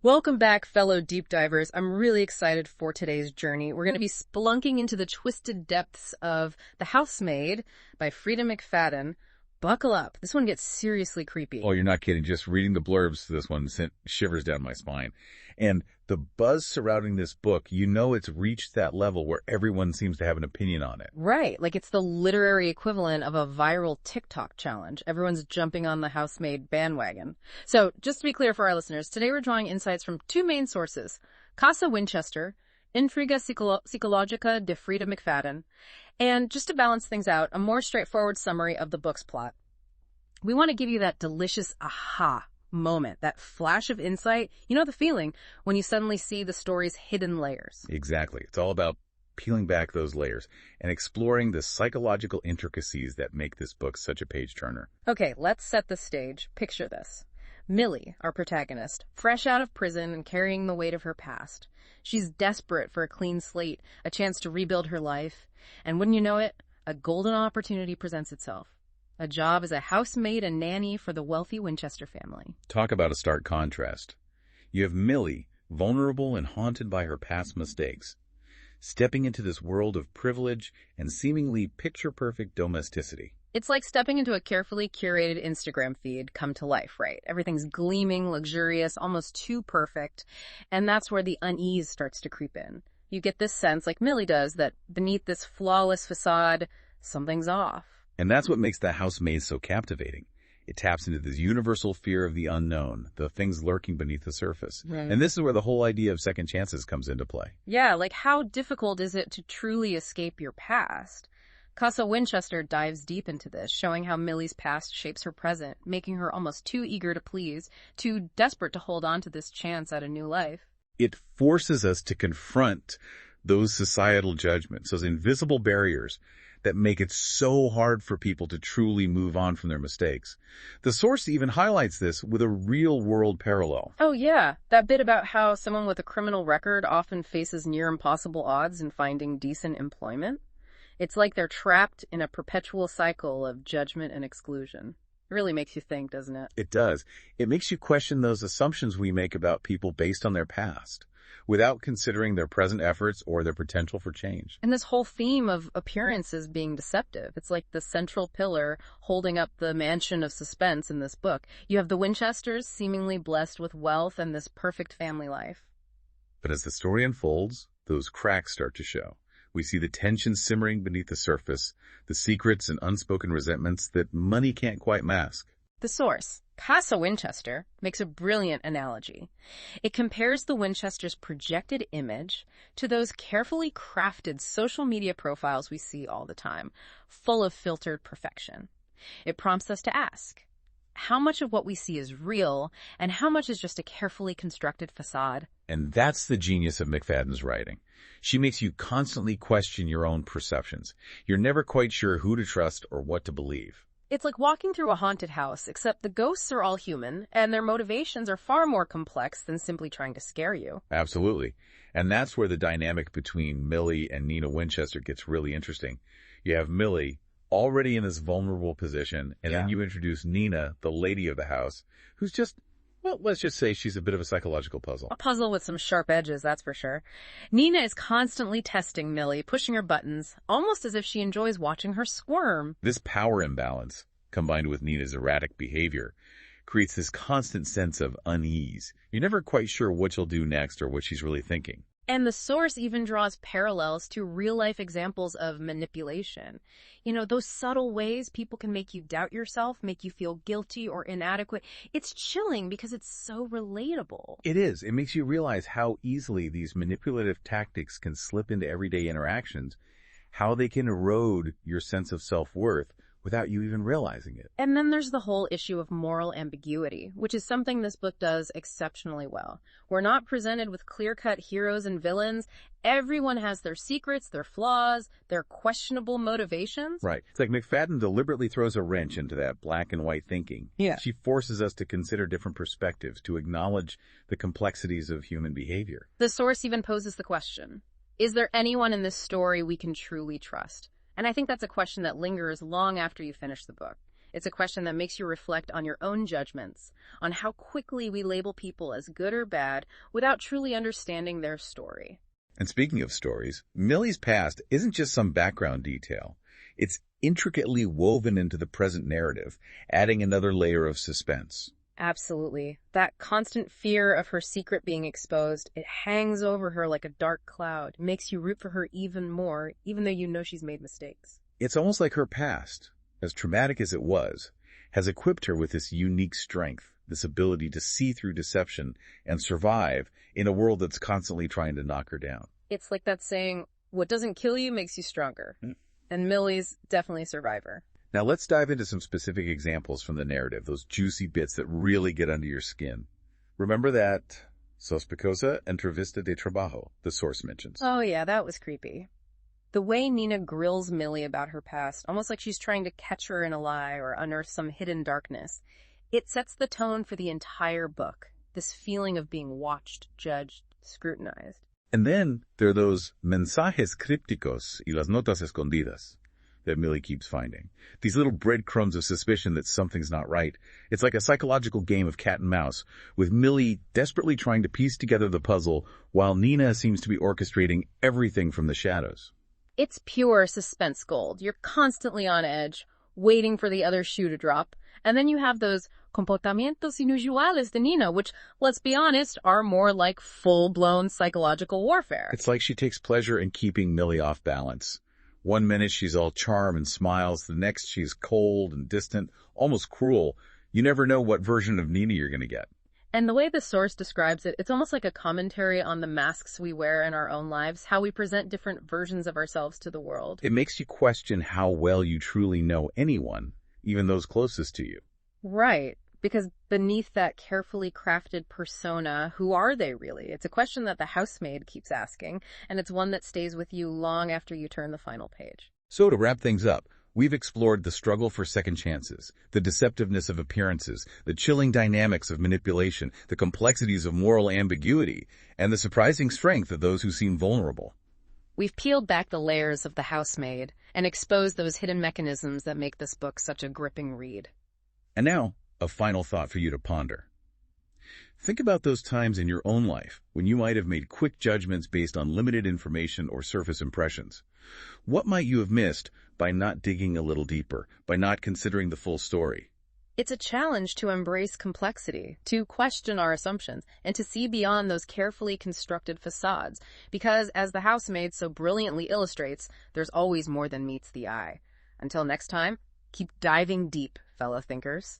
Welcome back, fellow deep divers. I'm really excited for today's journey. We're going to be spelunking into the twisted depths of The Housemaid by Freida McFadden. Buckle up. This one gets seriously creepy. Oh, you're not kidding. Just reading the blurbs to this one sent shivers down my spine. And the buzz surrounding this book, you know it's reached that level where everyone seems to have an opinion on it. Right. Like it's the literary equivalent of a viral TikTok challenge. Everyone's jumping on the Housemaid bandwagon. So just to be clear for our listeners, today we're drawing insights from two main sources. Winchester, Intriga Psicologica de Freida McFadden, and just to balance things out, a more straightforward summary of the book's plot. We want to give you that delicious aha moment, that flash of insight. You know the feeling when you suddenly see the story's hidden layers. Exactly. It's all about peeling back those layers and exploring the psychological intricacies that make this book such a page-turner. Okay, let's set the stage. Picture this. Millie, our protagonist, fresh out of prison and carrying the weight of her past. She's desperate for a clean slate, a chance to rebuild her life. And wouldn't you know it, a golden opportunity presents itself. A job as a housemaid and nanny for the wealthy Winchester family. Talk about a stark contrast. You have Millie, vulnerable and haunted by her past mistakes, stepping into this world of privilege and seemingly picture-perfect domesticity. It's like stepping into a carefully curated Instagram feed come to life, right? Everything's gleaming, luxurious, almost too perfect. And that's where the unease starts to creep in. You get this sense, like Millie does, that beneath this flawless facade, something's off. And that's what makes The Housemaid so captivating. It taps into this universal fear of the unknown, the things lurking beneath the surface. Right. And this is where the whole idea of second chances comes into play. Yeah, like how difficult is it to truly escape your past? Winchester dives deep into this, showing how Millie's past shapes her present, making her almost too eager to please, too desperate to hold on to this chance at a new life. It forces us to confront those societal judgments, those invisible barriers that make it so hard for people to truly move on from their mistakes. The source even highlights this with a real-world parallel. Oh yeah, that bit about how someone with a criminal record often faces near impossible odds in finding decent employment. It's like they're trapped in a perpetual cycle of judgment and exclusion. It really makes you think, doesn't it? It does. It makes you question those assumptions we make about people based on their past, without considering their present efforts or their potential for change. And this whole theme of appearances being deceptive, it's like the central pillar holding up the mansion of suspense in this book. You have the Winchesters seemingly blessed with wealth and this perfect family life. But as the story unfolds, those cracks start to show. We see the tension simmering beneath the surface, the secrets and unspoken resentments that money can't quite mask. The source, Winchester, makes a brilliant analogy. It compares the Winchesters' projected image to those carefully crafted social media profiles we see all the time, full of filtered perfection. It prompts us to ask, how much of what we see is real, and how much is just a carefully constructed facade? And that's the genius of McFadden's writing. She makes you constantly question your own perceptions. You're never quite sure who to trust or what to believe. It's like walking through a haunted house, except the ghosts are all human, and their motivations are far more complex than simply trying to scare you. Absolutely. And that's where the dynamic between Millie and Nina Winchester gets really interesting. You have Millie already in this vulnerable position, and then you introduce Nina, the lady of the house, who's just, well, let's just say she's a bit of a psychological puzzle. A puzzle with some sharp edges, that's for sure. Nina is constantly testing Millie, pushing her buttons, almost as if she enjoys watching her squirm. This power imbalance, combined with Nina's erratic behavior, creates this constant sense of unease. You're never quite sure what she'll do next or what she's really thinking. And the source even draws parallels to real-life examples of manipulation. You know, those subtle ways people can make you doubt yourself, make you feel guilty or inadequate. It's chilling because it's so relatable. It is. It makes you realize how easily these manipulative tactics can slip into everyday interactions, how they can erode your sense of self-worth without you even realizing it. And then there's the whole issue of moral ambiguity, which is something this book does exceptionally well. We're not presented with clear-cut heroes and villains. Everyone has their secrets, their flaws, their questionable motivations. Right. It's like McFadden deliberately throws a wrench into that black and white thinking. Yeah. She forces us to consider different perspectives, to acknowledge the complexities of human behavior. The source even poses the question, is there anyone in this story we can truly trust? And I think that's a question that lingers long after you finish the book. It's a question that makes you reflect on your own judgments, on how quickly we label people as good or bad without truly understanding their story. And speaking of stories, Millie's past isn't just some background detail. It's intricately woven into the present narrative, adding another layer of suspense. Absolutely. That constant fear of her secret being exposed, it hangs over her like a dark cloud, makes you root for her even more, even though you know she's made mistakes. It's almost like her past, as traumatic as it was, has equipped her with this unique strength, this ability to see through deception and survive in a world that's constantly trying to knock her down. It's like that saying, what doesn't kill you makes you stronger. And Millie's definitely a survivor. Now let's dive into some specific examples from the narrative, those juicy bits that really get under your skin. Remember that sospechosa entrevista de trabajo the source mentions? Oh yeah, that was creepy. The way Nina grills Millie about her past, almost like she's trying to catch her in a lie or unearth some hidden darkness, it sets the tone for the entire book, this feeling of being watched, judged, scrutinized. And then there are those mensajes crípticos y las notas escondidas that Millie keeps finding. These little breadcrumbs of suspicion that something's not right. It's like a psychological game of cat and mouse, with Millie desperately trying to piece together the puzzle while Nina seems to be orchestrating everything from the shadows. It's pure suspense gold. You're constantly on edge, waiting for the other shoe to drop. And then you have those comportamientos inusuales de Nina, which, let's be honest, are more like full-blown psychological warfare. It's like she takes pleasure in keeping Millie off balance. One minute she's all charm and smiles, the next she's cold and distant, almost cruel. You never know what version of Nina you're going to get. And the way the source describes it, it's almost like a commentary on the masks we wear in our own lives, how we present different versions of ourselves to the world. It makes you question how well you truly know anyone, even those closest to you. Right, because beneath that carefully crafted persona, who are they really? It's a question that the housemaid keeps asking, and it's one that stays with you long after you turn the final page. So to wrap things up, we've explored the struggle for second chances, the deceptiveness of appearances, the chilling dynamics of manipulation, the complexities of moral ambiguity, and the surprising strength of those who seem vulnerable. We've peeled back the layers of the housemaid and exposed those hidden mechanisms that make this book such a gripping read. And now, a final thought for you to ponder. Think about those times in your own life when you might have made quick judgments based on limited information or surface impressions. What might you have missed by not digging a little deeper, by not considering the full story? It's a challenge to embrace complexity, to question our assumptions, and to see beyond those carefully constructed facades, because as the housemaid so brilliantly illustrates, there's always more than meets the eye. Until next time, keep diving deep, fellow thinkers.